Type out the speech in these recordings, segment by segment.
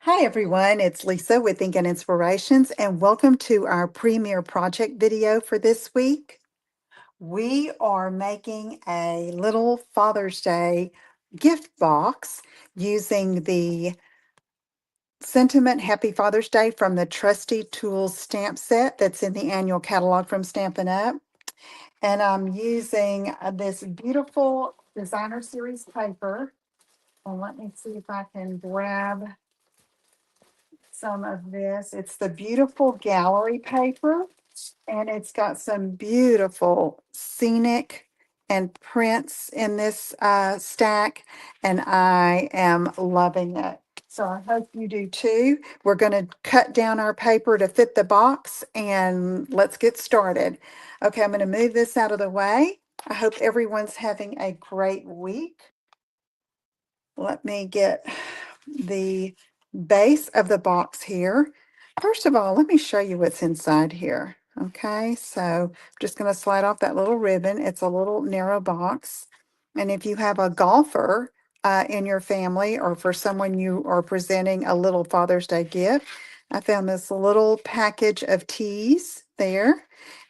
Hi everyone, it's Lisa with Think and Inspirations, and welcome to our premiere project video for this week. We are making a little Father's Day gift box using the Sentiment Happy Father's Day from the Trusty Tools stamp set that's in the annual catalog from Stampin' Up. And I'm using this beautiful designer series paper. And let me see if I can grab some of this. It's the beautiful gallery paper, and it's got some beautiful scenic and prints in this stack, and I am loving it. So I hope you do too. We're going to cut down our paper to fit the box, and let's get started. Okay, I'm going to move this out of the way. I hope everyone's having a great week. Let me get the base of the box here. First of all, let me show you what's inside here. Okay, so I'm just going to slide off that little ribbon. It's a little narrow box. And if you have a golfer in your family, or for someone you are presenting a little Father's Day gift, I found this little package of teas there.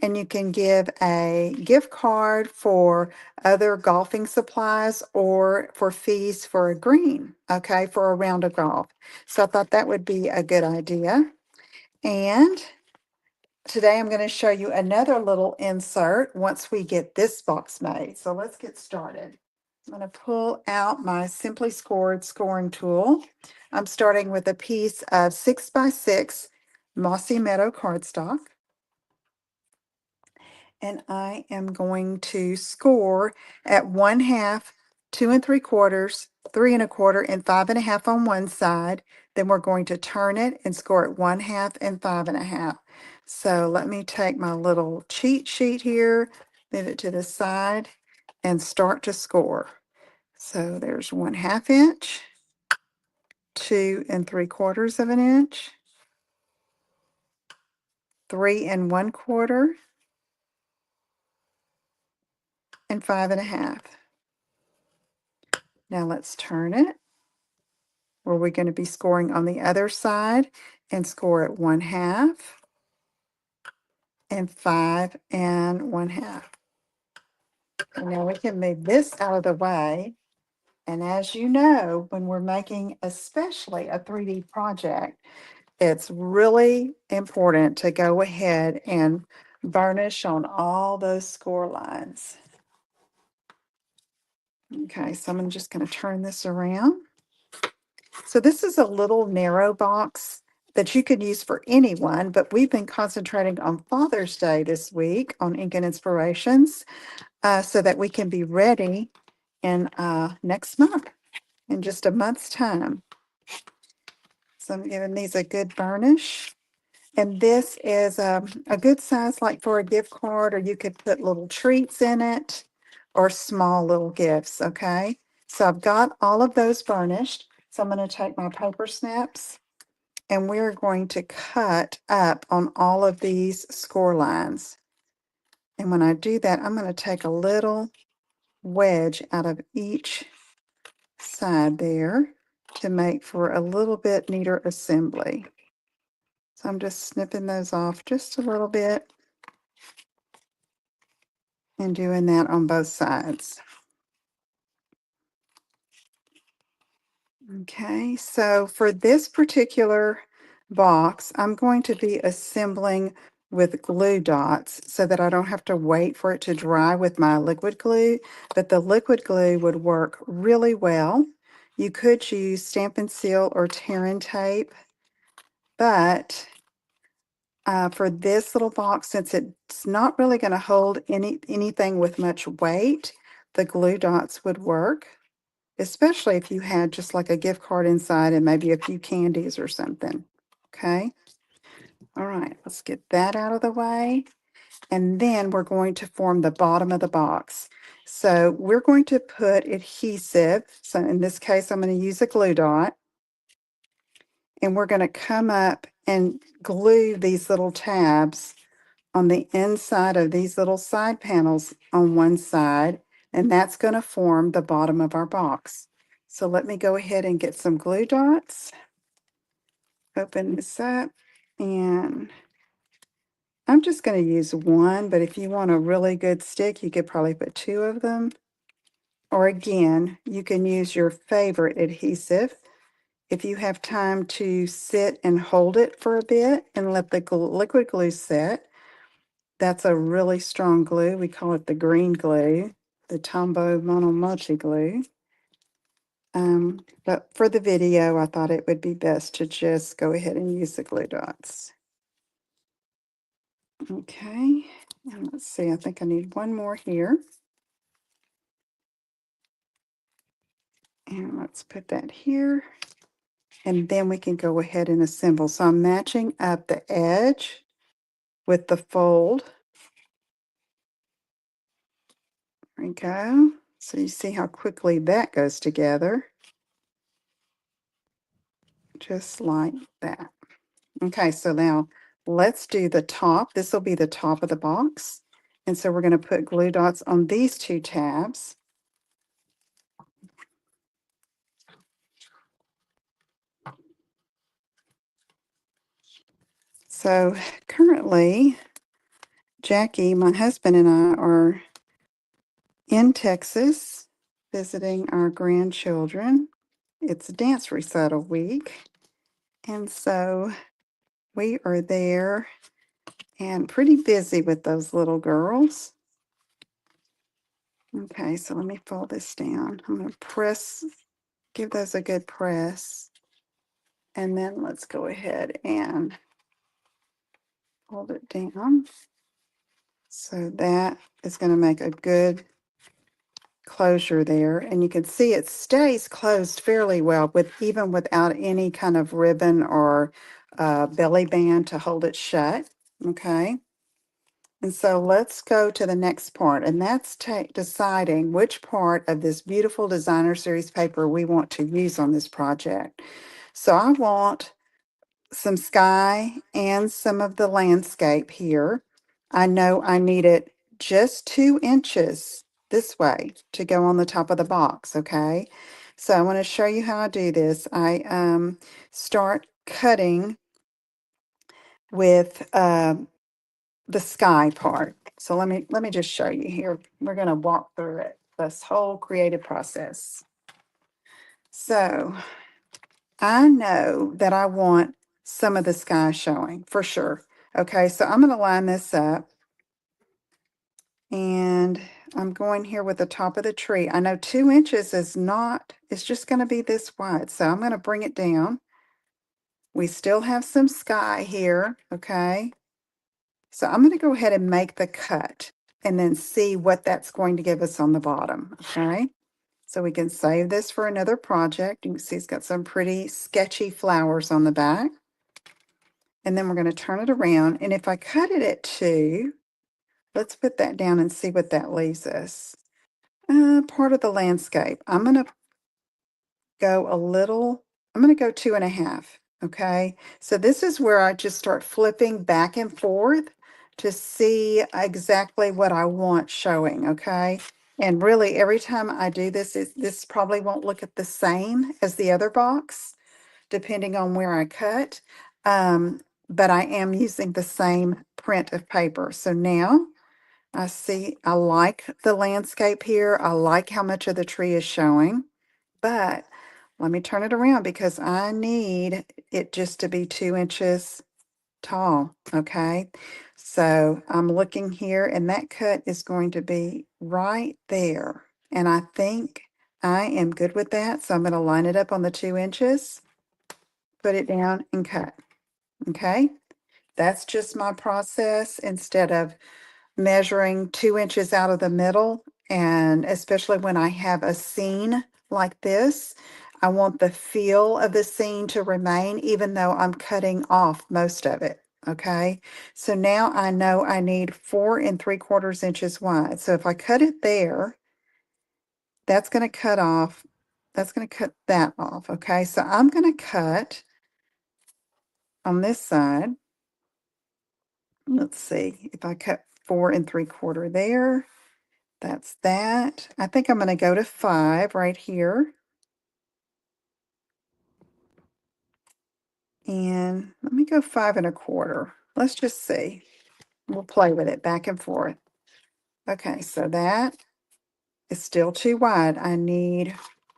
And you can give a gift card for other golfing supplies or for fees for a green, okay, for a round of golf. So I thought that would be a good idea. And today I'm going to show you another little insert once we get this box made. So let's get started. I'm going to pull out my Simply Scored scoring tool. I'm starting with a piece of 6x6 Mossy Meadow cardstock. And I am going to score at 1/2, 2 3/4, 3 1/4, and 5 1/2 on one side. Then we're going to turn it and score at 1/2 and 5 1/2. So let me take my little cheat sheet here, move it to the side, and start to score. So there's 1/2 inch, 2 3/4 of an inch, 3 1/4, and 5 1/2. Now let's turn it. Where we're going to be scoring on the other side and score at 1/2 and 5 1/2. And now we can move this out of the way. And as you know, when we're making especially a 3D project, it's really important to go ahead and burnish on all those score lines. Okay, so I'm just going to turn this around. So this is a little narrow box that you could use for anyone, but we've been concentrating on Father's Day this week on Ink and Inspirations so that we can be ready in next month, in just a month's time. So I'm giving these a good burnish. And this is a good size, like for a gift card, or you could put little treats in it or small little gifts, okay? So I've got all of those burnished. So I'm going to take my paper snips and we're going to cut up on all of these score lines. And when I do that, I'm going to take a little wedge out of each side there to make for a little bit neater assembly. So I'm just snipping those off just a little bit and doing that on both sides. Okay, so for this particular box, I'm going to be assembling with glue dots so that I don't have to wait for it to dry with my liquid glue, but the liquid glue would work really well. You could use Stampin' Seal or Tear & Tape, but for this little box, since it's not really going to hold anything with much weight, the glue dots would work. Especially if you had just like a gift card inside and maybe a few candies or something. Okay. All right, let's get that out of the way. And then we're going to form the bottom of the box. So we're going to put adhesive. So in this case, I'm going to use a glue dot. And we're going to come up and glue these little tabs on the inside of these little side panels on one side. And that's going to form the bottom of our box. So let me go ahead and get some glue dots. open this up, and I'm just going to use one, but if you want a really good stick, you could probably put two of them. Or again, you can use your favorite adhesive. If you have time to sit and hold it for a bit and let the liquid glue set, that's a really strong glue. We call it the green glue, the Tombow Monomochi glue. But for the video, I thought it would be best to just go ahead and use the glue dots. Okay, and let's see, I think I need one more here. And let's put that here. And then we can go ahead and assemble. So I'm matching up the edge with the fold. There we go. So you see how quickly that goes together. Just like that. Okay, so now let's do the top. This will be the top of the box. And so we're going to put glue dots on these two tabs. So currently, Jackie, my husband, and I are in Texas visiting our grandchildren. It's dance recital week. And so we are there and pretty busy with those little girls. Okay, so let me fold this down. I'm going to press, give those a good press. And then let's go ahead and fold it down. So that is going to make a good closure there. And you can see it stays closed fairly well with even without any kind of ribbon or belly band to hold it shut. Okay. And so let's go to the next part, and that's deciding which part of this beautiful designer series paper we want to use on this project. So I want some sky and some of the landscape here. I know I need it just 2 inches this way to go on the top of the box, okay? So I want to show you how I do this. I start cutting with the sky part. So let me just show you here. We're going to walk through it, this whole creative process. So I know that I want some of the sky showing for sure. Okay, so I'm going to line this up, and I'm going here with the top of the tree. I know 2 inches is not, it's just going to be this wide. So I'm going to bring it down. We still have some sky here, okay? So I'm going to go ahead and make the cut and then see what that's going to give us on the bottom, okay? So we can save this for another project. You can see it's got some pretty sketchy flowers on the back. And then we're going to turn it around. And if I cut it at 2, let's put that down and see what that leaves us. Part of the landscape. I'm going to go a little, I'm going to go 2.5. Okay. So this is where I just start flipping back and forth to see exactly what I want showing. Okay. And really every time I do this, this probably won't look at the same as the other box, depending on where I cut. But I am using the same print of paper. So now I see, I like the landscape here. I like how much of the tree is showing, but let me turn it around because I need it just to be 2 inches tall, okay? So I'm looking here, and that cut is going to be right there. And I think I am good with that. So I'm going to line it up on the 2 inches, put it down, and cut, okay? That's just my process instead of measuring 2 inches out of the middle. And especially when I have a scene like this, I want the feel of the scene to remain, even though I'm cutting off most of it. Okay, so now I know I need 4 3/4 inches wide. So if I cut it there, that's going to cut off, that's going to cut that off. Okay, so I'm going to cut on this side. Let's see if I cut 4 3/4 there. That's that. I think I'm going to go to 5 right here. And Let me go 5 1/4. Let's just see. We'll play with it back and forth. Okay, so that is still too wide. I need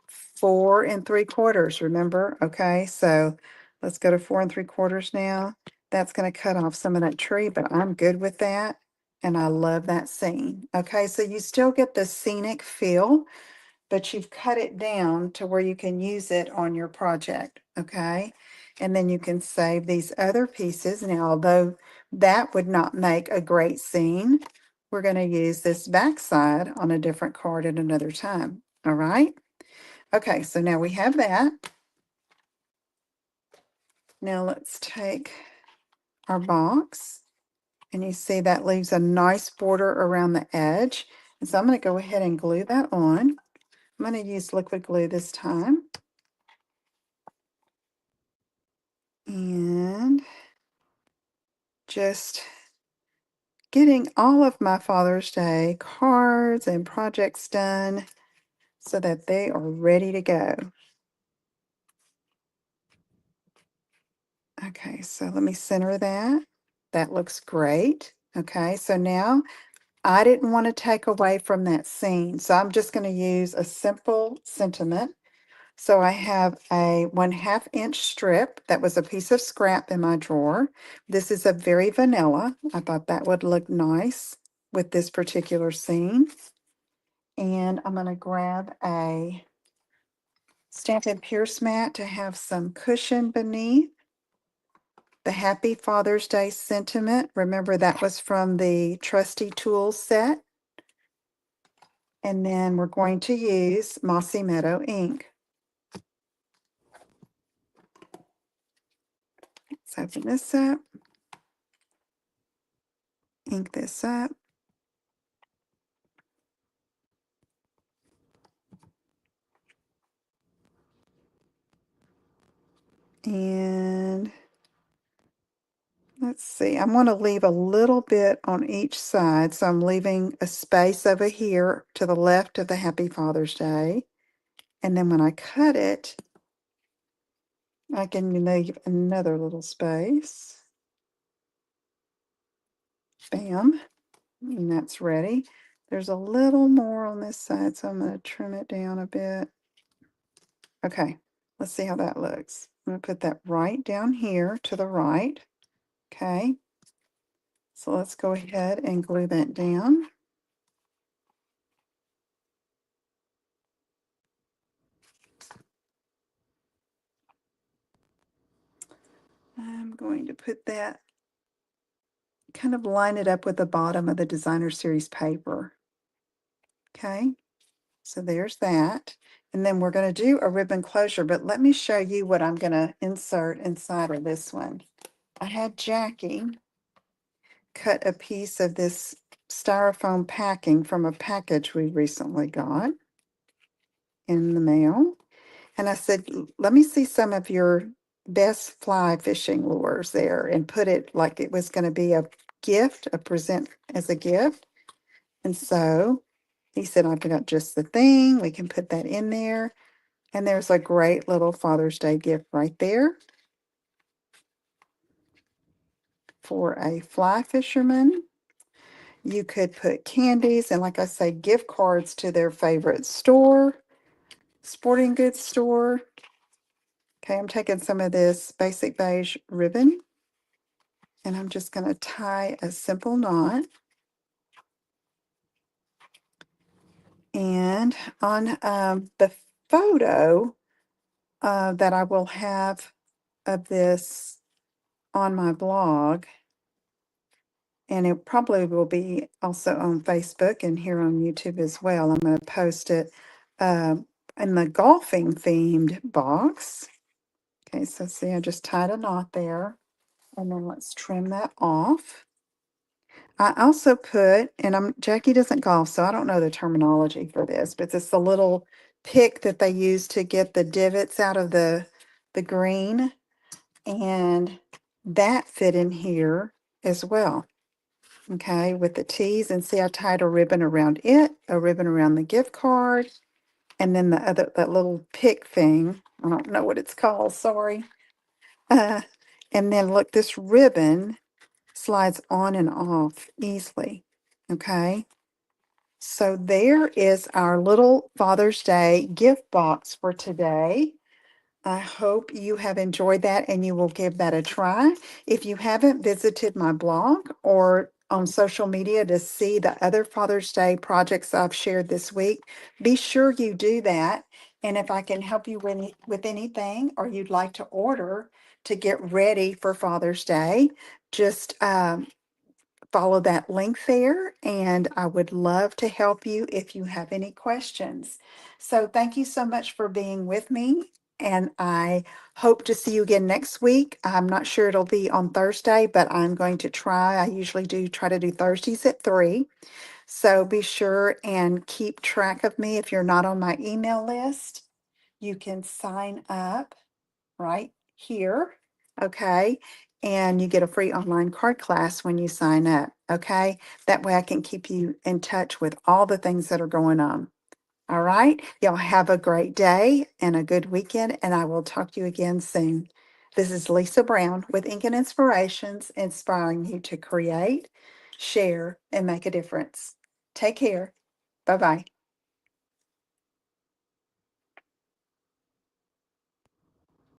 4 3/4, remember? Okay, so let's go to 4 3/4 now. That's going to cut off some of that tree, but I'm good with that. And I love that scene. Okay, so you still get the scenic feel, but you've cut it down to where you can use it on your project. Okay, and then you can save these other pieces. Now, although that would not make a great scene, we're going to use this backside on a different card at another time. All right. Okay, so now we have that. Now let's take our box, and you see that leaves a nice border around the edge. And so I'm going to go ahead and glue that on. I'm going to use liquid glue this time. And just getting all of my Father's Day cards and projects done so that they are ready to go. Okay, so let me center that. That looks great. Okay, so now I didn't want to take away from that scene, so I'm just going to use a simple sentiment. So I have a 1/2 inch strip that was a piece of scrap in my drawer. This is a very vanilla. I thought that would look nice with this particular scene. And I'm going to grab a Stampin' Pierce mat to have some cushion beneath. The Happy Father's Day sentiment. Remember, that was from the Trusty Tools set. And then we're going to use Mossy Meadow ink. Let's open this up. Ink this up. And let's see, I'm going to leave a little bit on each side. So I'm leaving a space over here to the left of the Happy Father's Day. And then when I cut it, I can leave another little space. Bam. And that's ready. There's a little more on this side, so I'm going to trim it down a bit. Okay, let's see how that looks. I'm going to put that right down here to the right. Okay, so let's go ahead and glue that down. I'm going to put that, kind of line it up with the bottom of the designer series paper. Okay, so there's that. And then we're going to do a ribbon closure, but let me show you what I'm going to insert inside of this one. I had Jackie cut a piece of this styrofoam packing from a package we recently got in the mail. And I said, let me see some of your best fly fishing lures there, and put it like it was going to be a gift, a present as a gift. And so he said, I've got just the thing. We can put that in there. And there's a great little Father's Day gift right there for a fly fisherman. You could put candies and, like I say, gift cards to their favorite store, sporting goods store. Okay, I'm taking some of this basic beige ribbon, and I'm just going to tie a simple knot. And on the photo that I will have of this on my blog, and it probably will be also on Facebook and here on YouTube as well. I'm going to post it in the golfing themed box. Okay, so see, I just tied a knot there, and then let's trim that off. I also put, and Jackie doesn't golf, so I don't know the terminology for this, but it's the little pick that they use to get the divots out of the green, and that fit in here as well. Okay, with the T's, and see, I tied a ribbon around it, a ribbon around the gift card, and then that little pick thing. I don't know what it's called. Sorry. And then look, this ribbon slides on and off easily. Okay. So there is our little Father's Day gift box for today. I hope you have enjoyed that and you will give that a try. If you haven't visited my blog or on social media to see the other Father's Day projects I've shared this week, be sure you do that. And if I can help you with anything or you'd like to order to get ready for Father's Day, just follow that link there, and I would love to help you if you have any questions. So thank you so much for being with me, and I hope to see you again next week. I'm not sure it'll be on Thursday, but I'm going to try. I usually do try to do Thursdays at 3. So be sure and keep track of me. If you're not on my email list, you can sign up right here. Okay. And you get a free online card class when you sign up. Okay. That way I can keep you in touch with all the things that are going on. All right. Y'all have a great day and a good weekend, and I will talk to you again soon. This is Lisa Brown with Ink and Inspirations, inspiring you to create, share, and make a difference. Take care. Bye bye.